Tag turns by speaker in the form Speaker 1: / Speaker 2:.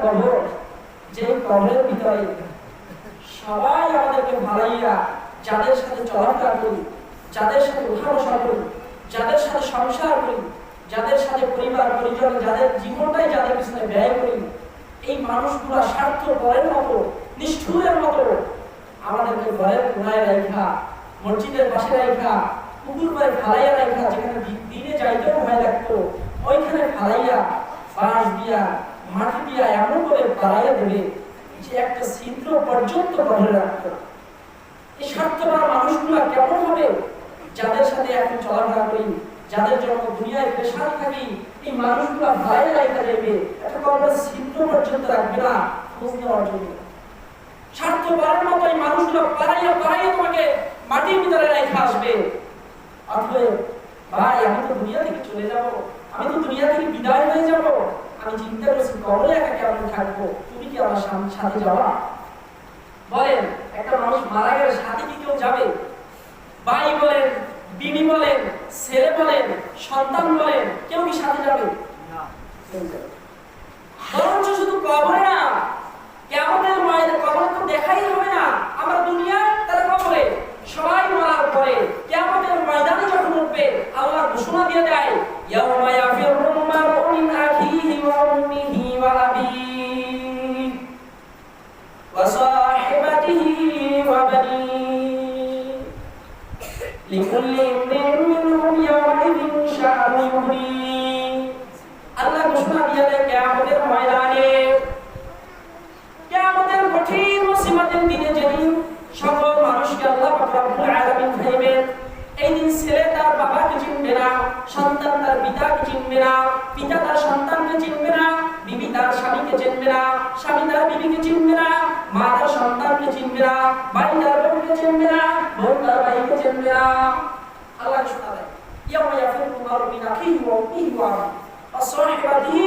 Speaker 1: কবর, যে কবরের ভিতরে সবাই আমাদেরকে ভালাইয়া, যাদের সাথে চলাফেরা করি, যাদের সাথে উঠা বসা করি, যাদের সাথে সংসার করি, যাদের সাথে পরিবার পরিজন, যাদের জীবনটাই যাদের পিছনে ব্যয় করি, এই মানুষগুলো স্বার্থপরের মতো, নিষ্ঠুরের মতো আমাদেরকে ঘরের কোনায় রাখা, মসজিদের পাশে রাখা, পুকুর পাড়ে ফালাইয়া রাখা, যেখানে দিনে যাইতেও ভয় লাগতো ওইখানে ফালাইয়া বাঁশ দিয়া মাটি দিয়া এমন করে বাড়াইয়া দেবে যে একটা ছিদ্র পর্যন্ত কবরে রাখতো। এই স্বার্থপর মানুষগুলো কেমন হবে? যাদের সাথে এখন চলাফেরা করি, যাদের জন্য দুনিয়ায় পেশাদ থাকি, এই মানুষগুলো বাইরে রাখা যাবে, একটা কবরের ছিদ্র পর্যন্ত রাখবে না খোঁজ নেওয়ার জন্য। স্বার্থপরের মতো এই মানুষগুলো পাড়াইয়া পাড়াইয়া তোমাকে মাটির ভিতরে রেখে আসবে। অতএব ভাই, আমি তো দুনিয়া থেকে চলে যাব, আমি তো দুনিয়া থেকে বিদায় হয়ে যাব, আমি চিন্তা করছি কবরে একা কেমন থাকবো। তুমি কি আমার সাথে যাবা? বলেন, একটা মানুষ মারা গেলে সাথে কি কেউ যাবে? ভাই বলেন, বিবি বলেন, ছেলে বলেন, সন্তান বলেন, কেউ কি সাথে যাবে না? বরঞ্চ শুধু কবরে না, কিয়ামতের ময়দানে কবর তো দেখাই হবে না। আমরা দুনিয়ায় তারা কবরে, সবাই মরার পরে কিয়ামতের ময়দানে যখন উঠবে, আল্লাহ ঘোষণা দিয়ে দেয়, ইয়াউমা ইয়াফিরুল মারউ মিন আখিহি ওয়া উম্মিহি ওয়া আবিহি ওয়া সাহিবাতিহি ওয়া বানিহি লিকুল্লি ইমরিইন মিনহুম ইয়াওমাইযিন শাআনুন ইউগনিহি। আল্লাহ ঘোষণা দিয়ে দেয় কিয়ামতের ময়দানে, কিয়ামতের কঠিন মুসিবতের দিনে যেদিন সকল মানুষকে আল্লাহ পাক রব্বুল আলামিন খাইবেন, এই দিন ছেলে তার বাবাকে চিনবে না, সন্তান তার পিতাকে চিনবে না, পিতা তার সন্তানকে চিনবে না, বিবি তার স্বামীকে চিনবে না, স্বামী তার বিবিকে চিনবে না, মা তার সন্তানকে চিনবে না, ভাই তার বোনকে চিনবে না, বোন তার ভাইকে চিনবে না। আল্লাহ ঘোষণা দেয়, ইয়াউমা ইয়াফিরুল মারউ মিন আখিহি ওয়া উম্মিহি ওয়া সাহিবাতিহি